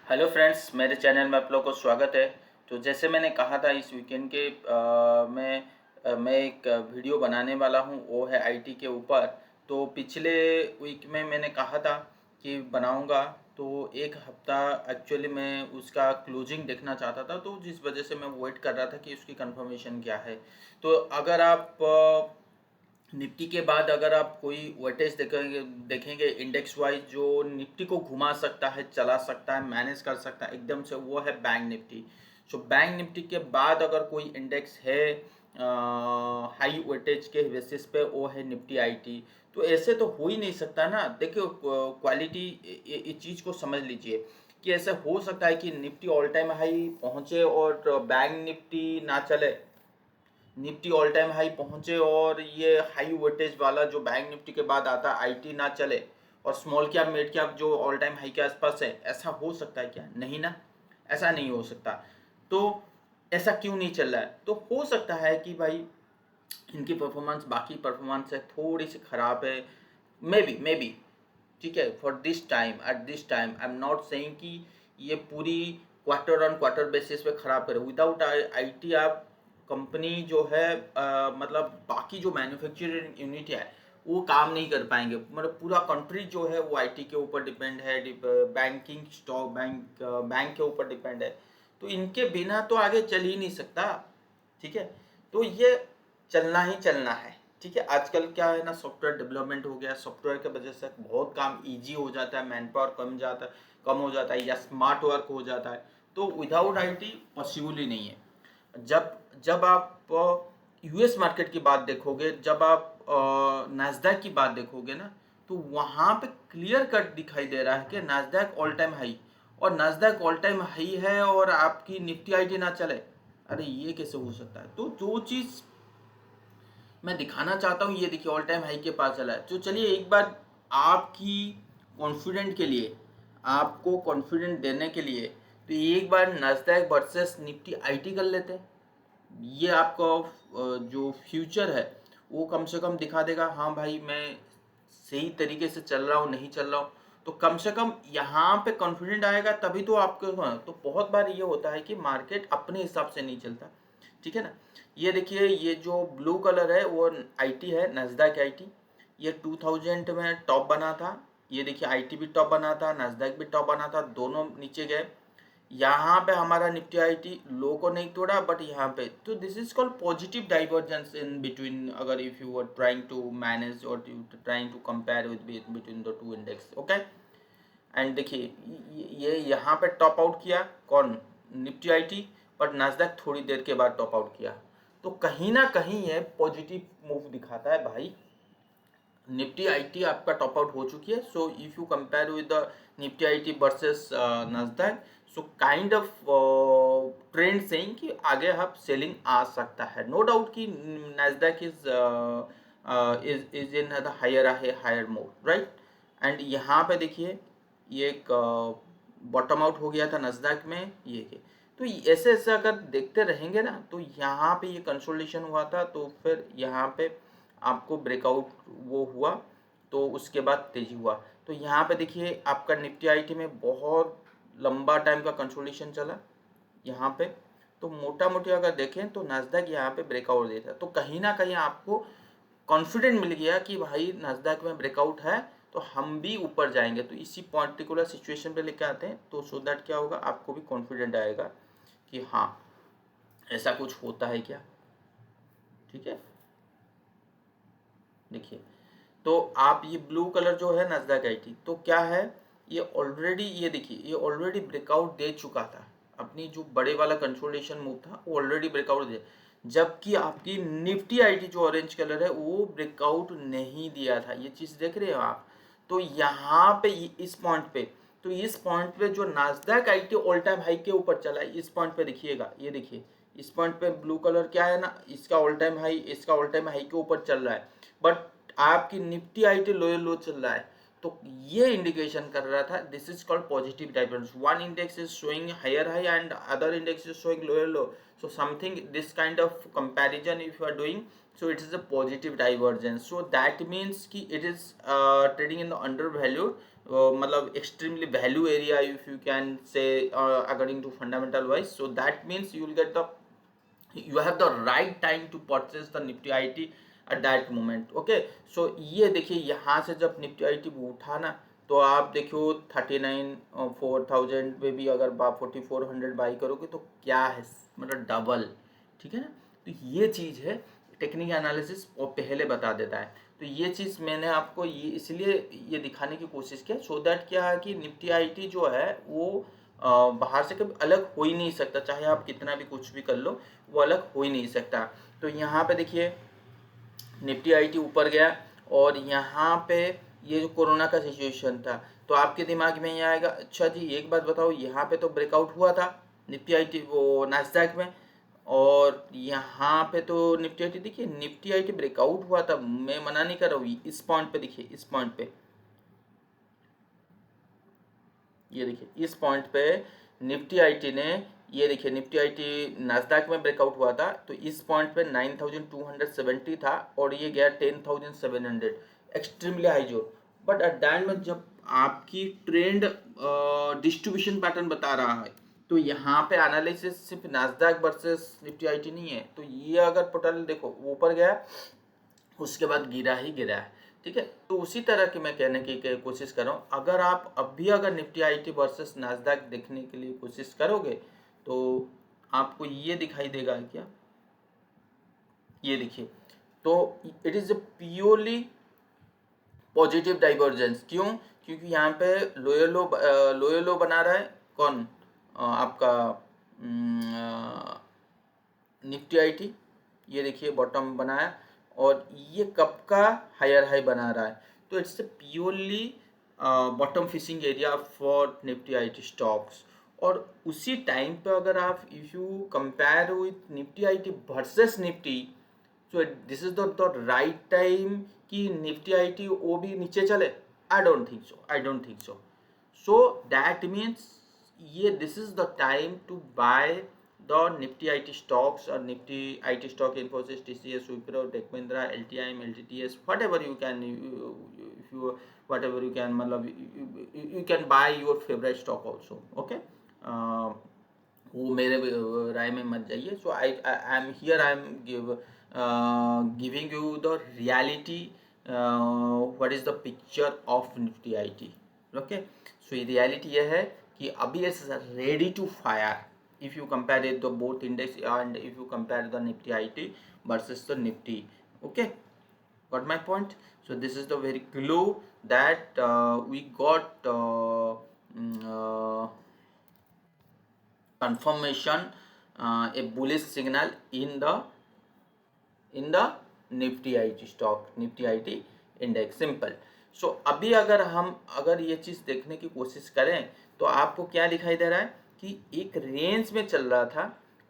Hello friends, मेरे channel में आप लोगों को स्वागत है। तो जैसे मैंने कहा था इस वीकेंड के मैं एक वीडियो बनाने वाला हूँ, वो है आईटी के ऊपर। तो पिछले वीक में मैंने कहा था कि बनाऊँगा, तो एक हफ्ता एक्चुअली मैं उसका क्लोजिंग देखना चाहता था, तो जिस वजह से मैं वेट कर रहा था कि उसकी कंफर्मेशन क्या है। तो अगर आप निफ्टी के बाद अगर आप कोई वेटेज देखेंगे इंडेक्स वाइज जो निफ्टी को घुमा सकता है, चला सकता है, मैनेज कर सकता है एकदम से, वो है bank Nifty. So bank Nifty के बाद अगर कोई इंडेक्स है हाई वेटेज के बेसिस पे, वो है निफ्टी आईटी। तो ऐसे तो हो ही नहीं सकता ना। देखियो क्वालिटी, ये चीज़ को समझ लीजिए कि ऐसे हो सकता है कि निफ्टी ऑल टाइम हाई पहुंचे और बैंक निफ्टी ना चले, निफ्टी ऑल टाइम हाई पहुंचे और ये हाई वोल्टेज वाला जो बैंक निफ्टी के बाद आता है आईटी ना चले, और स्मॉल कैप मिड कैप जो ऑल टाइम हाई के आसपास है। ऐसा हो सकता है क्या? नहीं ना, ऐसा नहीं हो सकता। तो ऐसा क्यों नहीं चल रहा है? तो हो सकता है कि भाई इनकी परफॉर्मेंस बाकी परफॉर्मेंस से थोड़ी सी खराब है, मे बी। ठीक है, for this time, at this time I am not saying कि ये पूरी क्वार्टर ऑन क्वार्टर बेसिस पे खराब करे। विदाउट आईटी आप कंपनी जो है मतलब बाकी जो मैन्युफैक्चरिंग यूनिट है वो काम नहीं कर पाएंगे। मतलब पूरा कंट्री जो है वो आईटी के ऊपर डिपेंड है, बैंकिंग स्टॉक बैंक के ऊपर डिपेंड है। तो इनके बिना तो आगे चल ही नहीं सकता। ठीक है, तो ये चलना ही चलना है। ठीक है, आजकल क्या है ना, सॉफ्टवेयर डेवलपमेंट हो गया, सॉफ्टवेयर की वजह से बहुत काम इजी हो जाता है, मैन पावर कम हो जाता है, या स्मार्ट वर्क हो जाता है। तो विदाउट आईटी पॉसिबल ही नहीं है। जब जब आप यूएस मार्केट की बात देखोगे, जब आप नैस्डैक की बात देखोगे ना, तो वहाँ पे क्लियर कट दिखाई दे रहा है कि नैस्डैक ऑल टाइम हाई, और नैस्डैक ऑल टाइम हाई है और आपकी निफ्टी आईटी ना चले। अरे ये कैसे हो सकता है? तो जो चीज़ मैं दिखाना चाहता हूँ, ये देखिए ऑल टाइम हाई के पास चला है। तो चलिए एक बार आपकी कॉन्फिडेंट के लिए, आपको कॉन्फिडेंट देने के लिए, तो एक बार नस्डैक वर्सेस निफ्टी आईटी कर लेते हैं। ये आपका जो फ्यूचर है वो कम से कम दिखा देगा, हाँ भाई मैं सही तरीके से चल रहा हूँ नहीं चल रहा हूँ। तो कम से कम यहाँ पे कॉन्फिडेंट आएगा तभी तो आपको। हाँ, तो बहुत बार ये होता है कि मार्केट अपने हिसाब से नहीं चलता। ठीक है ना। ये देखिए, ये जो ब्लू कलर है वो आईटी है, नस्डैक आईटी। ये 2000 में टॉप बना था। ये देखिए आईटी भी टॉप बना था, नस्डैक भी टॉप बना था, दोनों नीचे गए। यहाँ पे हमारा निफ्टी आईटी लो को नहीं तोड़ा, बट यहाँ पे तो this is called positive divergence in between. अगर if you are trying to manage और you trying to compare with between the two index, okay. And देखिए ये यहाँ पे टॉप आउट किया कौन? Nifty IT. बट नास्डैक थोड़ी देर के बाद टॉप आउट किया। तो कहीं ना कहीं ये पॉजिटिव मूव दिखाता है भाई। निफ्टी आईटी आपका टॉप आउट हो चुकी है। So if you compare with the Nifty IT versus Nasdaq, so kind of trend saying कि आगे आप सेलिंग आ सकता है। नो डाउट कि Nasdaq is in the higher mode, right. And यहाँ पे देखिए ये एक बॉटम आउट हो गया था नास्डैक में, ये के। तो ऐसे ऐसे अगर देखते रहेंगे ना, तो यहाँ पे ये कंसोलिडेशन हुआ था, तो फिर यहाँ पे आपको ब्रेकआउट वो हुआ, तो उसके बाद तेजी हुआ। तो यहाँ पे देखिए आपका निफ्टी आईटी में बहुत लंबा टाइम का कंसोलिडेशन चला यहाँ पे। तो मोटा मोटी अगर देखें तो नास्डैक यहाँ पे ब्रेकआउट देता है, तो कहीं ना कहीं आपको कॉन्फिडेंट मिल गया कि भाई नास्डैक में ब्रेकआउट है तो हम भी ऊपर जाएंगे। तो इसी पर्टिकुलर सिचुएशन पे लेके आते हैं, तो सो दैट क्या होगा, आपको भी कॉन्फिडेंट आएगा कि हाँ ऐसा कुछ होता है क्या। ठीक है, देखिए तो आप ये ब्लू कलर जो है नास्डैक आईटी, तो क्या है, ये ऑलरेडी, ये देखिए ये ऑलरेडी ब्रेकआउट दे चुका था। अपनी जो बड़े वाला कंसोलिडेशन मूव था वो ऑलरेडी ब्रेकआउट दे, जबकि आपकी निफ्टी आईटी जो ऑरेंज कलर है वो ब्रेकआउट नहीं दिया था। ये चीज़ देख रहे हो आप। तो यहाँ पे इस पॉइंट पे, तो इस पॉइंट पे जो Nasdaq IT all time high के ऊपर चला है, इस पॉइंट पे देखिएगा, ये देखिए इस पॉइंट पे ब्लू कलर क्या है ना, इसका ऑल टाइम हाई, इसका ऑल टाइम हाई के ऊपर चल रहा है। बट आपकी निफ्टी आईटी लोअर लो चल रहा है। तो ये इंडिकेशन कर रहा था, this is called positive divergence. One index is showing higher high and other index is showing lower low. So something, this kind of comparison if you are doing, so it is a positive divergence. So that means कि it is trading in the undervalued, मतलब extremely value area, if you can say, according to fundamental wise. So that means you have the right time to purchase the Nifty IT at that moment. Okay, so ये देखिए यहाँ से जब Nifty IT उठा ना, तो आप देखो 39,4,000 में भी अगर 4,400 बाई करोगे तो क्या है, मतलब डबल। ठीक है ना, तो ये चीज़ है, टेक्निकल एनालिसिस वो पहले बता देता है। तो ये चीज़ मैंने आपको ये इसलिए ये दिखाने की कोशिश किया, सो दैट क्या है कि निफ्टी आईटी जो है वो बाहर से कभी अलग हो ही नहीं सकता, चाहे आप कितना भी कुछ भी कर लो, वो अलग हो ही नहीं सकता। तो यहाँ पे देखिए निफ्टी आईटी ऊपर गया, और यहाँ पे ये जो कोरोना का सिचुएशन था, तो आपके दिमाग में ये आएगा, अच्छा जी एक बात बताओ, यहाँ पे तो ब्रेकआउट हुआ था निफ्टी आईटी वो नास्डैक में, और यहाँ पे तो निफ्टी आईटी देखिए, निफ्टी आईटी ब्रेकआउट हुआ था, मैं मना नहीं कर रहा हूँ। इस पॉइंट पे देखिए, इस पॉइंट पे, ये देखिए इस पॉइंट पे निफ्टी आईटी ने, ये देखिए निफ्टी आईटी नास्डैक में ब्रेकआउट हुआ था, तो इस पॉइंट पे 9,270 था, और ये गया 10,700, extremely high zone. But at that में जब आपकी ट्रेंड डिस्ट्रीब्यूशन पैटर्न बता रहा है, तो यहाँ पे एनालिसिस सिर्फ नास्डैक वर्सेस निफ्टी आईटी नहीं है। तो ये अगर टोटल देखो ऊपर गया, उसके बाद गिरा ही गिरा है। ठीक है, तो उसी तरह की मैं कहने की कोशिश कर रहा हूँ, अगर आप अभी अगर निफ्टी आईटी वर्सेस नास्डैक देखने के लिए कोशिश करोगे, तो आपको ये दिखाई देगा क्या, ये देखिए, तो it is purely positive divergence. क्यों? क्योंकि यहाँ पे लोयर लो बना रहा है कौन, आपका निफ्टी आईटी, ये देखिए बॉटम बनाया, और ये कब का हायर हाई बना रहा है, तो it's purely bottom fishing area for Nifty IT stocks. और उसी टाइम पे अगर आप if you compare with Nifty IT versus Nifty, so this is the right time कि निफ्टी आईटी वो भी नीचे चले। I don't think so, I don't think so. So that means ये this is the time to buy the Nifty IT stocks or Nifty IT stock, Infosys, TCS, Wipro, Tech Mahindra, LTIM, LTTS, whatever you can, if you whatever you can, मतलब you can buy your favorite stock also. Okay, वो मेरे राय में मत जाइए। So I am here, I am giving you the reality, what is the picture of Nifty IT. Okay, so ये reality ये है कि अभी it's ready to fire if you compare it the both index, and if you compare the Nifty IT versus the Nifty. Okay, got my point? So this is the very clue that we got confirmation, a bullish signal in the Nifty IT stock, Nifty IT index, simple. So अभी अगर ये चीज़ देखने की कोशिश करें, तो आपको क्या दिखाई दे रहा है कि एक रेंज में चल रहा था,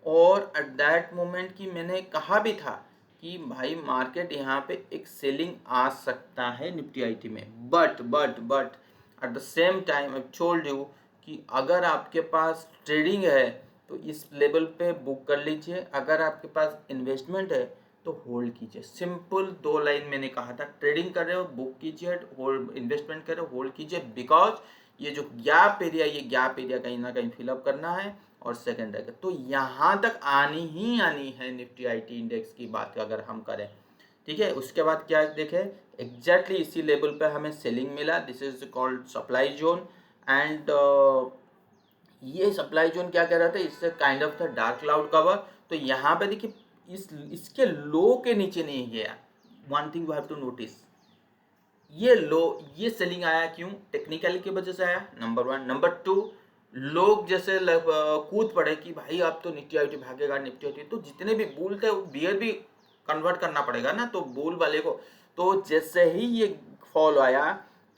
और एट दैट मोमेंट की मैंने कहा भी था कि भाई मार्केट यहाँ पे एक सेलिंग आ सकता है निफ्टी आईटी में, but at the same time I told you कि अगर आपके पास ट्रेडिंग है तो इस लेवल पे बुक कर लीजिए, अगर आपके पास इन्वेस्टमेंट है तो होल्ड कीजिए। सिंपल दो लाइन मैंने कहा था, ट्रेडिंग कर रहे हो बुक कीजिए, होल्ड इन्वेस्टमेंट कर रहे हो होल्ड कीजिए, बिकॉज ये जो गैप एरिया, ये गैप एरिया कहीं ना कहीं फिलअप करना है, और सेकंड रहेगा तो यहाँ तक आनी ही आनी है निफ्टी आईटी इंडेक्स की बात अगर हम करें। ठीक है, उसके बाद क्या देखें, एग्जैक्टली इसी लेवल पे हमें सेलिंग मिला, this is called supply zone. And ये सप्लाई जोन क्या कह रहा था, इससे काइंड ऑफ था डार्क क्लाउड कवर। तो यहाँ पे देखिए इसके लो के नीचे नहीं गया। One thing you have to notice, ये लो, ये सेलिंग आया क्यों, टेक्निकल की वजह से आया, नंबर वन। नंबर टू, लोग जैसे कूद पड़े कि भाई अब तो निफ्टी आईटी भागेगा, निफ्टी आईटी, तो जितने भी बुल थे बियर भी कन्वर्ट करना पड़ेगा ना, तो बुल वाले को। तो जैसे ही ये फॉल आया,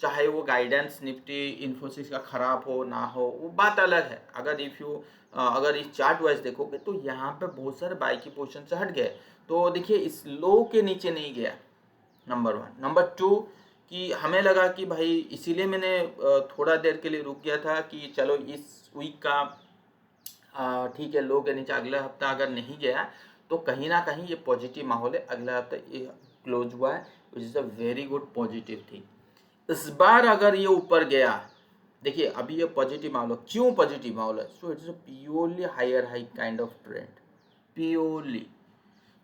चाहे वो गाइडेंस निफ्टी इन्फोसिस का खराब हो ना हो, वो बात अलग है। अगर अगर इस चार्ट वाइज देखोगे तो यहाँ पे बहुत सारे बाई की पोजीशन से हट गए। तो देखिए इस लो के नीचे नहीं गया, नंबर वन। नंबर टू, कि हमें लगा कि भाई, इसीलिए मैंने थोड़ा देर के लिए रुक गया था कि चलो इस वीक का ठीक है, लो के नीचे अगला हफ्ता अगर नहीं गया तो कहीं ना कहीं ये पॉजिटिव माहौल है, अगला हफ्ता ये क्लोज हुआ है, which is a very good positive thing. इस बार अगर ये ऊपर गया, देखिए अभी ये पॉजिटिव माहौल है। क्यों पॉजिटिव माहौल है? So it's purely higher high kind of trend, purely.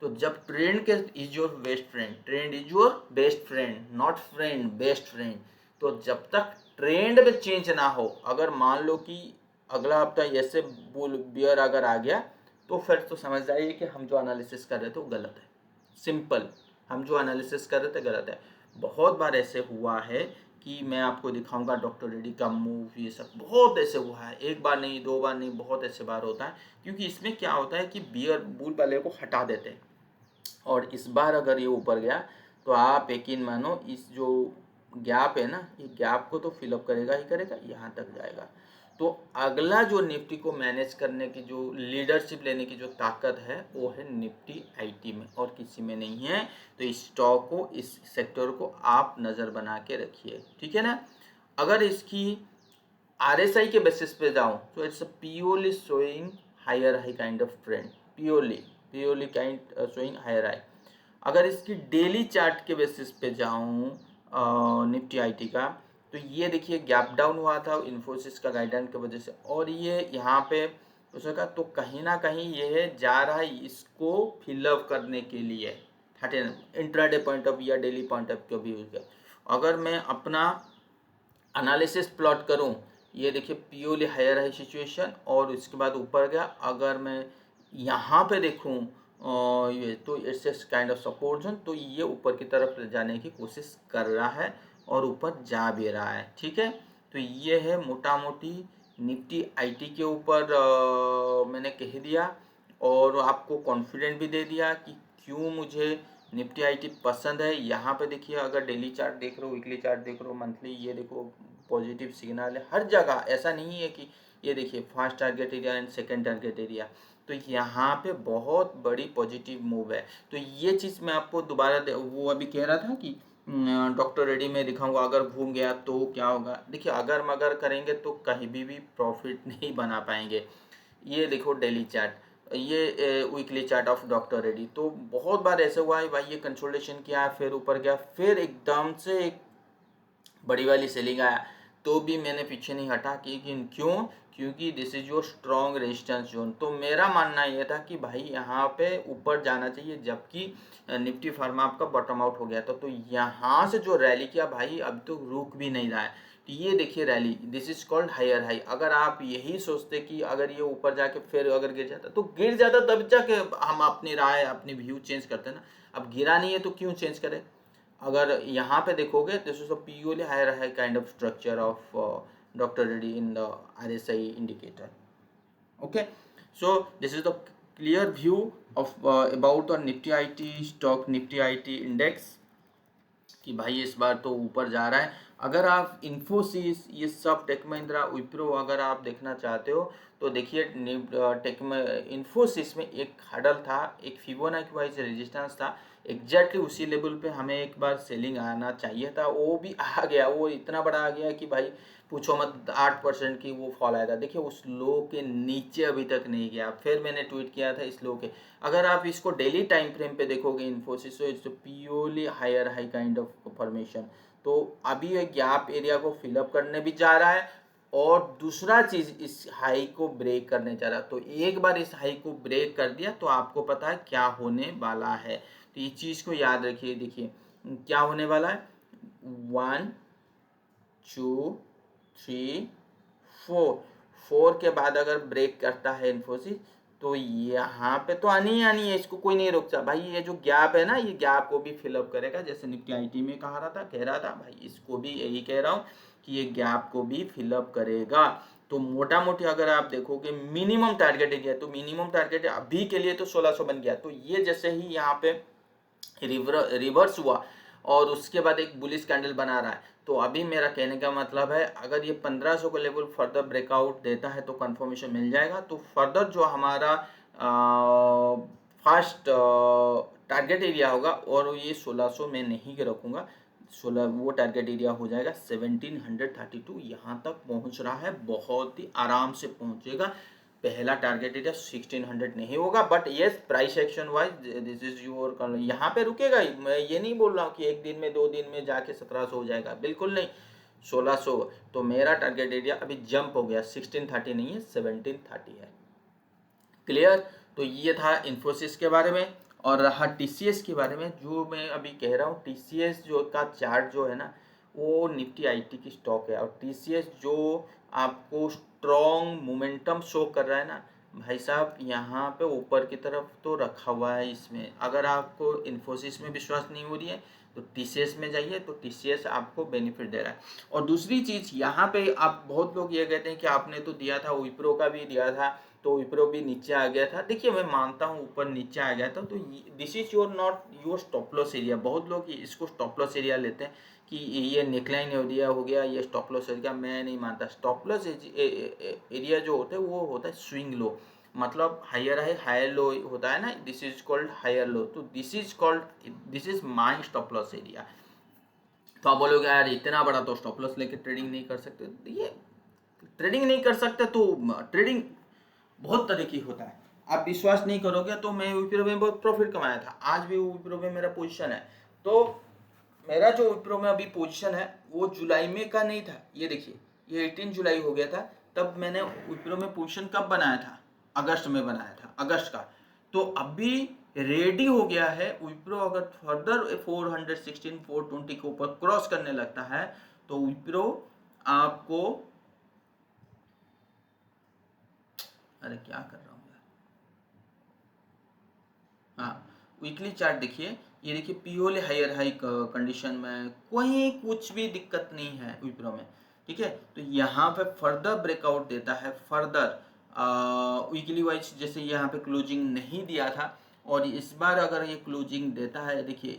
तो जब ट्रेंड के is your best friend, trend is your best friend, not friend, best friend. तो जब तक ट्रेंड में चेंज ना हो, अगर मान लो कि अगला हफ्ता ऐसे बुल बियर अगर आ गया, तो फिर तो समझ जाइए कि हम जो एनालिसिस कर रहे थे वो गलत है। सिंपल, हम जो एनालिसिस कर रहे थे गलत है। बहुत बार ऐसे हुआ है कि मैं आपको दिखाऊंगा डॉक्टर रेड्डी का मूव, ये सब बहुत ऐसे हुआ है, एक बार नहीं, दो बार नहीं, बहुत ऐसे बार होता है। क्योंकि इसमें क्या होता है कि बियर बुल वाले को हटा देते हैं, और इस बार अगर ये ऊपर गया तो आप यकीन मानो इस जो गैप है ना, ये गैप को तो फिलअप करेगा ही करेगा, यहाँ तक जाएगा। तो अगला जो निफ्टी को मैनेज करने की, जो लीडरशिप लेने की जो ताकत है, वो है निफ्टी आईटी में, और किसी में नहीं है। तो इस स्टॉक को, इस सेक्टर को आप नज़र बना के रखिए, ठीक है ना। अगर इसकी RSI के बेसिस पे जाऊं तो it's purely showing higher high kind of trend, purely kind showing higher high. अगर इसकी डेली चार्ट के बेसिस पे जाऊं निफ्टी आईटी का, तो ये देखिए गैप डाउन हुआ था इन्फोसिस का गाइडेंस की वजह से, और ये यहाँ पे उसका तो कहीं ना कहीं ये जा रहा है इसको फिलअप करने के लिए, हटे इंट्राडे पॉइंट ऑफ या डेली पॉइंट ऑफ व्यू का। अगर मैं अपना एनालिसिस प्लॉट करूं, ये देखिए प्योरली हायर हाई सिचुएशन, और उसके बाद ऊपर गया। अगर मैं यहाँ पे देखूं ये तो it's kind of support zone, तो ये ऊपर की तरफ जाने की कोशिश कर रहा है और ऊपर जा भी रहा है, ठीक है। तो ये है मोटा मोटी निफ्टी आईटी के ऊपर मैंने कह दिया, और आपको कॉन्फिडेंट भी दे दिया कि क्यों मुझे निफ्टी आईटी पसंद है। यहाँ पे देखिए, अगर डेली चार्ट देख रहे हो, वीकली चार्ट देख रहे हो, मंथली, ये देखो पॉजिटिव सिग्नल है हर जगह। ऐसा नहीं है कि ये देखिए first target area and second target area, तो यहाँ पे बहुत बड़ी पॉजिटिव मूव है। तो ये चीज़ मैं आपको दोबारा वो अभी कह रहा था कि डॉक्टर रेड्डी में दिखाऊंगा, अगर घूम गया तो क्या होगा। देखिए अगर मगर करेंगे तो कहीं भी प्रॉफिट नहीं बना पाएंगे। ये देखो डेली चार्ट, ये weekly chart of doctor Reddy, तो बहुत बार ऐसे हुआ है भाई, ये कंसोलिडेशन किया, फिर ऊपर गया, फिर एकदम से एक बड़ी वाली सेलिंग आया, तो भी मैंने पीछे नहीं हटा कि क्यों, क्योंकि this is your strong resistance zone. तो मेरा मानना ये था कि भाई यहाँ पे ऊपर जाना चाहिए, जबकि निफ्टी फार्मा आपका बॉटम आउट हो गया था। तो यहाँ से जो रैली किया भाई, अब तो रुक भी नहीं रहा है। तो ये देखिए rally, this is called higher high. अगर आप यही सोचते कि अगर ये ऊपर जाके फिर अगर गिर जाता, तो गिर जाता तब जाके हम अपनी राय, अपनी व्यू चेंज करते ना। अब गिरा नहीं है तो क्यों चेंज करें। अगर यहाँ पे देखोगे, this is a purely higher high kind of structure of doctor Reddy in the RSI indicator. Okay, so this is the clear view of about the Nifty IT stock, Nifty IT index, कि भाई इस बार तो ऊपर जा रहा है। अगर आप इन्फोसिस, ये सब, टेक महिंद्रा, विप्रो अगर आप देखना चाहते हो, तो देखिए टेक में इन्फोसिस में एक हडल था, एक फिबोनाची वाइज रेजिस्टेंस था, एग्जैक्टली उसी लेवल पे हमें एक बार सेलिंग आना चाहिए था, वो भी आ गया। वो इतना बड़ा आ गया कि भाई पूछो मत, 8% की वो फॉल आया था। देखिए उस लो के नीचे अभी तक नहीं गया। फिर मैंने ट्वीट किया था इस लो के, अगर आप इसको डेली टाइम फ्रेम पे देखोगे इन्फोसिस, तो it's purely higher high kind of formation. तो अभी ये गैप एरिया को फिलअप करने भी जा रहा है, और दूसरा चीज इस हाई को ब्रेक करने जा रहा है। तो एक बार इस हाई को ब्रेक कर दिया तो आपको पता है क्या होने वाला है। तो ये चीज को याद रखिए। देखिए क्या होने वाला है, 1 2 3 4 के बाद अगर ब्रेक करता है इन्फोसिस, तो यहाँ पे तो आनी ही आनी है, इसको कोई नहीं रोकता भाई। ये जो गैप है ना, ये गैप को भी फिलअप करेगा, जैसे निफ्टी आईटी में कह रहा था भाई, इसको भी यही कह रहा हूँ कि ये गैप को भी फिलअप करेगा। तो मोटा मोटी अगर आप देखोगे मिनिमम टारगेट एरिया, तो मिनिमम टारगेट अभी के लिए तो 1600 बन गया। तो ये जैसे ही यहाँ पे रिवर्स हुआ और उसके बाद एक बुलिश कैंडल बना रहा है, तो अभी मेरा कहने का मतलब है, अगर ये 1500 को लेवल फर्दर ब्रेकआउट देता है तो कंफर्मेशन मिल जाएगा। तो फर्दर जो हमारा फर्स्ट टारगेट एरिया होगा, और ये 1600 में नहीं रखूँगा, 16 वो टारगेट एरिया हो जाएगा 1732। यहाँ तक पहुँच रहा है, बहुत ही आराम से पहुँचेगा। पहला टारगेट एरिया 1600 नहीं होगा, but yes price action wise this is your, यहाँ पे रुकेगा ही। मैं ये नहीं बोल रहा हूँ कि एक दिन में 2 दिन में जाके 1700 हो जाएगा, बिल्कुल नहीं, 1600। तो मेरा टारगेट एरिया अभी जंप हो गया, 1630 नहीं है 1730 है। क्लियर? तो ये था इन्फोसिस के बारे में। और रहा टीसीएस के बारे में, जो मैं अभी कह रहा हूँ, टीसीएस जो का चार्ट जो है ना, वो निफ्टी आईटी की स्टॉक है, और टीसीएस जो आपको स्ट्रॉन्ग मोमेंटम शो कर रहा है ना भाई साहब, यहाँ पे ऊपर की तरफ तो रखा हुआ है इसमें। अगर आपको इन्फोसिस में विश्वास नहीं हो रही है तो टीसीएस में जाइए, तो टीसीएस आपको बेनिफिट दे रहा है। और दूसरी चीज़ यहाँ पे आप बहुत लोग ये कहते हैं कि आपने तो दिया था, विप्रो का भी दिया था, तो विप्रो भी नीचे आ गया था। देखिए मैं मानता हूँ ऊपर नीचे आ गया था, तो this is your not your stop loss area. बहुत लोग इसको स्टॉप लॉस एरिया लेते हैं कि ये नेकलाइन हो गया, ये स्टॉप लॉस एरिया। मैं नहीं मानता। स्टॉप लॉस एरिया जो होता है वो होता है स्विंग लो, मतलब हायर हाई हायर लो होता है ना, this is called higher low. तो this is my stop loss area. तो आप बोलोगे यार इतना बड़ा तो स्टॉप लॉस लेके ट्रेडिंग नहीं कर सकते। ये ट्रेडिंग नहीं कर सकते तो ट्रेडिंग बहुत तरह की होता है। आप विश्वास नहीं करोगे, तो मैं विप्रो में बहुत प्रॉफिट कमाया था, आज भी विप्रो में मेरा पोजीशन है। तो मेरा जो विप्रो में अभी पोजीशन है वो जुलाई में का नहीं था। ये देखिए, ये 18 जुलाई हो गया था, तब मैंने विप्रो में पोजीशन कब बनाया था? अगस्त में बनाया था, अगस्त का। तो अभी रेडी हो गया है विप्रो। अगर फर्दर 416 420 के ऊपर क्रॉस करने लगता है तो विप्रो आपको, अरे क्या कर रहा हूँ यार, हाँ वीकली चार्ट देखिए, ये देखिए प्योरली हायर हाई कंडीशन में कोई कुछ भी दिक्कत नहीं है विप्रो में, ठीक है। तो यहाँ पे फर्दर ब्रेकआउट देता है, फर्दर वीकली वाइज, जैसे यहाँ पे क्लोजिंग नहीं दिया था, और इस बार अगर ये क्लोजिंग देता है, देखिए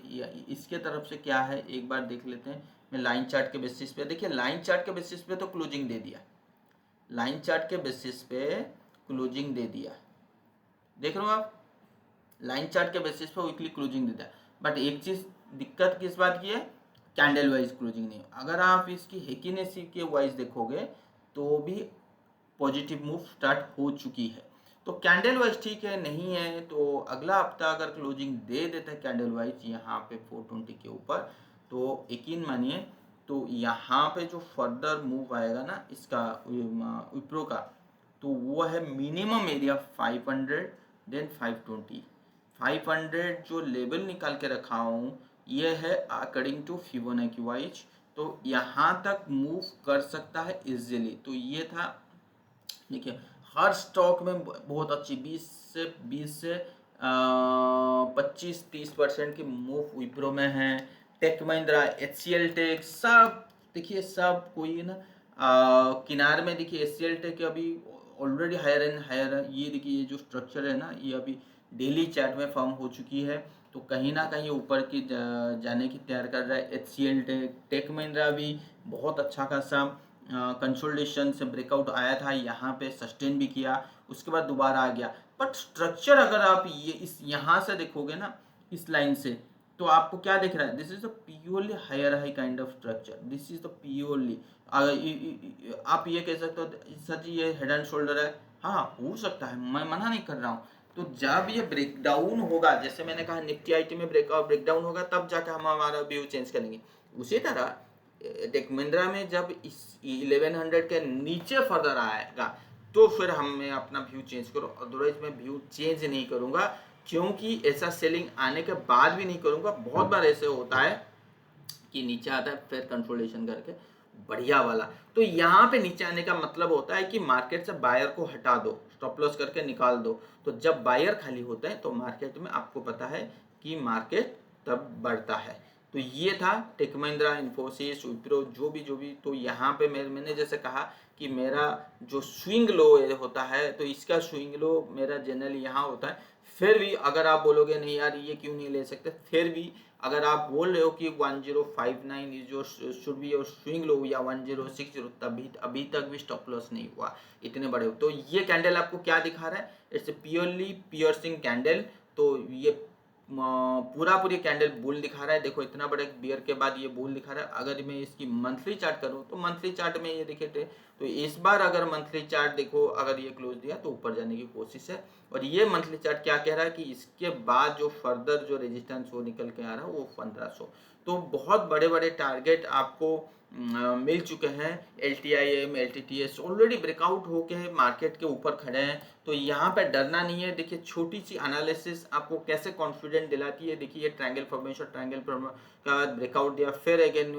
इसके तरफ से क्या है एक बार देख लेते हैं। मैं लाइन चार्ट के बेसिस पे, देखिए लाइन चार्ट के बेसिस पे तो क्लोजिंग दे दिया, लाइन चार्ट के बेसिस पे क्लोजिंग दे दिया, देख रहे हो आप, लाइन चार्ट के बेसिस पर वीकली क्लोजिंग देता है। बट एक चीज दिक्कत किस बात की है, कैंडल वाइज क्लोजिंग नहीं। अगर आप इसकी हेकीनेस के वाइज देखोगे तो भी पॉजिटिव मूव स्टार्ट हो चुकी है। तो कैंडल वाइज ठीक है, नहीं है तो अगला हफ्ता अगर क्लोजिंग दे देता है कैंडल वाइज यहाँ पे 420 के ऊपर, तो यकीन मानिए, तो यहाँ पे जो फर्दर मूव आएगा ना इसका विप्रो का, तो वो है मिनिमम एरिया 500 देन 520। 500 जो लेवल निकाल के रखा हूँ ये है अकॉर्डिंग टू फिबोनाची वाइज, तो यहाँ तक मूव कर सकता है इजीली। तो ये था, देखिए हर स्टॉक में बहुत अच्छी 20 से 25-30% की मूव विप्रो में है। टेक महिंद्रा, HCL टेक, सब देखिए, सब कोई ना किनारे में देखिए HCL टेक अभी ऑलरेडी हायर एंड हायर है। ये देखिए ये जो स्ट्रक्चर है ना, ये अभी डेली चार्ट में फॉर्म हो चुकी है, तो कहीं ना कहीं ऊपर की जाने की तैयार कर रहा है। HCL टेक, टेक महिंद्रा भी बहुत अच्छा खासा कंसोलिडेशन से ब्रेकआउट आया था, यहाँ पे सस्टेन भी किया, उसके बाद दोबारा आ गया। बट स्ट्रक्चर अगर आप ये इस यहाँ से देखोगे ना, इस लाइन से, तो आपको क्या दिख रहा है, this is the purely higher high kind of structure, this is the purely. आप ये कह सकते हो सर जी ये हेड एंड शोल्डर है, हाँ हो सकता है, मैं मना नहीं कर रहा हूँ। तो जब ये ब्रेकडाउन होगा, जैसे मैंने कहा निफ्टी आईटी में ब्रेकडाउन होगा, तब जाकर हम हमारा व्यू चेंज करेंगे। उसी तरह टेक महिंद्रा में जब इस 1100 के नीचे फर्दर आएगा तो फिर मैं अपना व्यू चेंज करूँ, अदरवाइज मैं व्यू चेंज नहीं करूँगा, क्योंकि ऐसा सेलिंग आने के बाद भी नहीं करूँगा। बहुत बार ऐसे होता है कि नीचे आता है फिर कंसोलिडेशन करके बढ़िया वाला, तो यहाँ पे नीचे आने का मतलब होता है कि मार्केट से बायर को हटा दो, स्टॉप लॉस करके निकाल दो। तो जब बायर खाली होते हैं तो मार्केट में आपको पता है कि मार्केट तब बढ़ता है। तो ये था टेक महिंद्रा, इन्फोसिस, विप्रो, जो भी। तो यहाँ पे मैंने जैसे कहा कि मेरा जो स्विंग लो होता है, तो इसका स्विंग लो मेरा जनरली यहाँ होता है। फिर भी अगर आप बोलोगे नहीं यार ये क्यों नहीं ले सकते, फिर भी अगर आप बोल रहे हो कि 1059 जो should be your swing low या 1060, तभी अभी तक भी स्टॉप लॉस नहीं हुआ इतने बड़े। तो ये कैंडल आपको क्या दिखा रहा है, इट्स प्योरली पियर्सिंग कैंडल। तो ये पूरा पूरी कैंडल बुल दिखा रहा है। देखो इतना बड़े बियर के बाद ये बुल दिखा रहा है। अगर मैं इसकी मंथली चार्ट करूं तो मंथली चार्ट में ये देखिए तो इस बार अगर मंथली चार्ट देखो, अगर ये क्लोज दिया तो ऊपर जाने की कोशिश है। और ये मंथली चार्ट क्या कह रहा है कि इसके बाद जो फर्दर जो रेजिस्टेंस वो निकल के आ रहा है वो 1500। तो बहुत बड़े बड़े टारगेट आपको मिल चुके हैं। LTIM LTTS ऑलरेडी ब्रेकआउट होके मार्केट के ऊपर खड़े हैं। तो यहाँ पे डरना नहीं है। देखिए छोटी सी एनालिसिस आपको कैसे कॉन्फिडेंट दिलाती है। देखिए ये ट्रायंगल फॉर्मेशन, ट्रायंगल का ब्रेकआउट दिया, फिर again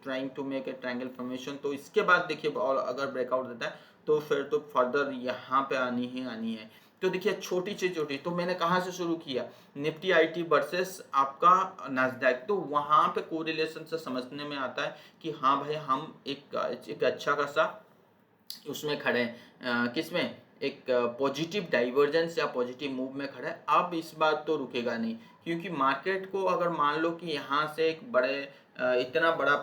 trying to make a triangle formation. तो इसके बाद देखिए और अगर ब्रेकआउट देता है तो फिर तो फर्दर यहाँ पे आनी ही आनी है। तो देखिए छोटी से छोटी, तो मैंने कहाँ से शुरू किया, निफ्टी IT वर्सेस आपका नास्डैक। तो वहाँ पे कोरिलेशन से समझने में आता है कि हाँ भाई हम एक अच्छा खासा उसमें खड़े हैं, किसमें, एक पॉजिटिव डाइवर्जेंस या पॉजिटिव मूव में खड़ा है। अब इस बार तो रुकेगा नहीं, क्योंकि मार्केट को अगर मान लो कि यहाँ से एक बड़े इतना बड़ा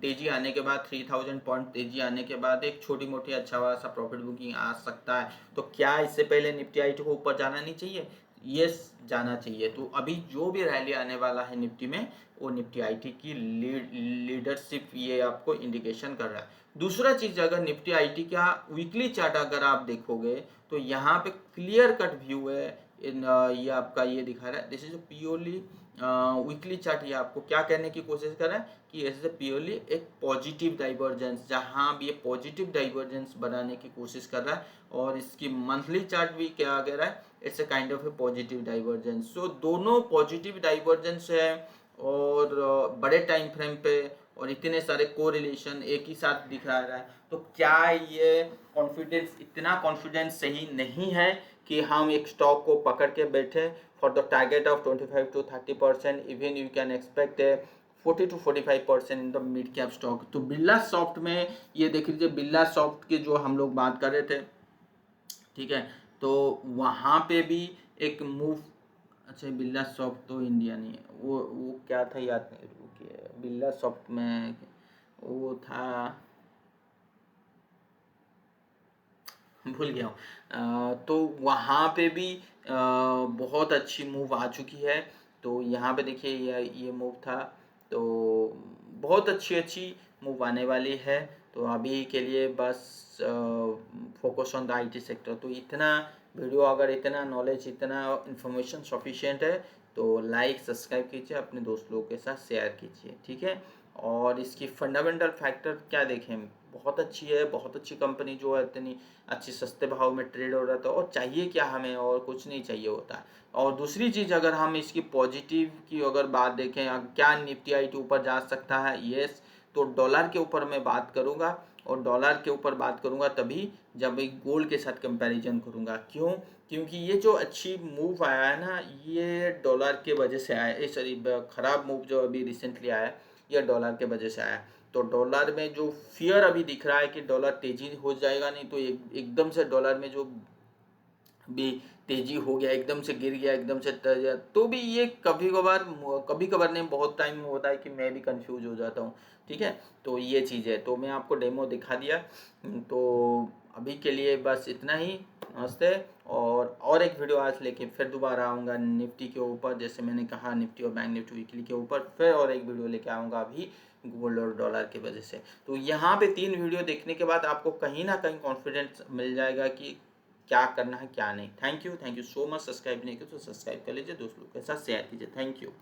तेजी आने के बाद 3000 पॉइंट तेजी आने के बाद एक छोटी मोटी अच्छा खासा प्रॉफिट बुकिंग आ सकता है। तो क्या इससे पहले निफ्टी IT को ऊपर जाना नहीं चाहिए? यस, जाना चाहिए। तो अभी जो भी रैली आने वाला है निफ्टी में, वो निफ्टी IT की लीडरशिप ये आपको इंडिकेशन कर रहा है। दूसरा चीज, अगर निफ्टी IT का वीकली चार्ट अगर आप देखोगे तो यहाँ पे क्लियर कट व्यू है। ये आपका ये दिखा रहा है, this is purely weekly chart. ये आपको क्या कहने की कोशिश कर रहा है कि इज प्योरली एक पॉजिटिव डाइवर्जेंस, जहाँ भी ये पॉजिटिव डाइवर्जेंस बनाने की कोशिश कर रहा है। और इसकी मंथली चार्ट भी क्या कह रहा है, it's a kind of a positive divergence. So दोनों पॉजिटिव डाइवर्जेंस है और बड़े टाइम फ्रेम पे, और इतने सारे कोरिलेशन एक ही साथ दिख रहा है। तो क्या ये कॉन्फिडेंस, इतना कॉन्फिडेंस सही नहीं है कि हम एक स्टॉक को पकड़ के बैठे for the target of 25 to 30%, even you can expect 40 to 45% in the mid cap stock. तो बिरला सॉफ्ट में ये देख लीजिए, बिरला सॉफ्ट की जो हम लोग बात कर रहे थे, ठीक है, तो वहाँ पे भी एक मूव। अच्छा, बिरला सॉफ्ट तो इंडिया नहीं है, वो क्या था याद नहीं, रुकिए, बिरला सॉफ्ट में वो था, भूल गया हूँ। तो वहाँ पे भी बहुत अच्छी मूव आ चुकी है। तो यहाँ पे देखिए ये मूव था, तो बहुत अच्छी अच्छी मूव आने वाली है। तो अभी के लिए बस focus on the IT sector. तो इतना वीडियो, अगर इतना नॉलेज, इतना इन्फॉर्मेशन सफिशिएंट है तो लाइक सब्सक्राइब कीजिए, अपने दोस्त लोगों के साथ शेयर कीजिए, ठीक है। और इसकी फंडामेंटल फैक्टर क्या देखें, बहुत अच्छी है, बहुत अच्छी कंपनी जो है, इतनी अच्छी सस्ते भाव में ट्रेड हो रहा था। और चाहिए क्या हमें, और कुछ नहीं चाहिए होता है। और दूसरी चीज़, अगर हम इसकी पॉजिटिव की अगर बात देखें, क्या निफ्टी IT ऊपर जा सकता है, यस। तो डॉलर के ऊपर मैं बात करूँगा, और डॉलर के ऊपर बात करूँगा तभी जब एक गोल्ड के साथ कंपैरिजन करूँगा। क्यों? क्योंकि ये जो अच्छी मूव आया है ना, ये डॉलर के वजह से आया है। सॉरी, खराब मूव जो अभी रिसेंटली आया है, ये डॉलर के वजह से आया है। तो डॉलर में जो फियर अभी दिख रहा है कि डॉलर तेजी हो जाएगा, नहीं तो एकदम से डॉलर में जो भी तेजी हो गया, एकदम से गिर गया, एकदम से तो भी ये कभी कभार नहीं, बहुत टाइम में होता है कि मैं भी कंफ्यूज हो जाता हूँ, ठीक है। तो ये चीज़ है, तो मैं आपको डेमो दिखा दिया। तो अभी के लिए बस इतना ही, नमस्ते। और एक वीडियो आज लेके फिर दोबारा आऊँगा निफ्टी के ऊपर, जैसे मैंने कहा निफ्टी और बैंक निफ्टी वीकली के ऊपर, फिर और एक वीडियो लेके आऊँगा अभी गोल्ड और डॉलर की वजह से। तो यहाँ पे 3 वीडियो देखने के बाद आपको कहीं ना कहीं कॉन्फिडेंस मिल जाएगा कि क्या करना है क्या नहीं। Thank you so much. Subscribe नहीं किया तो सब्सक्राइब कर लीजिए, दोस्त लोग के साथ शेयर कीजिए। Thank you.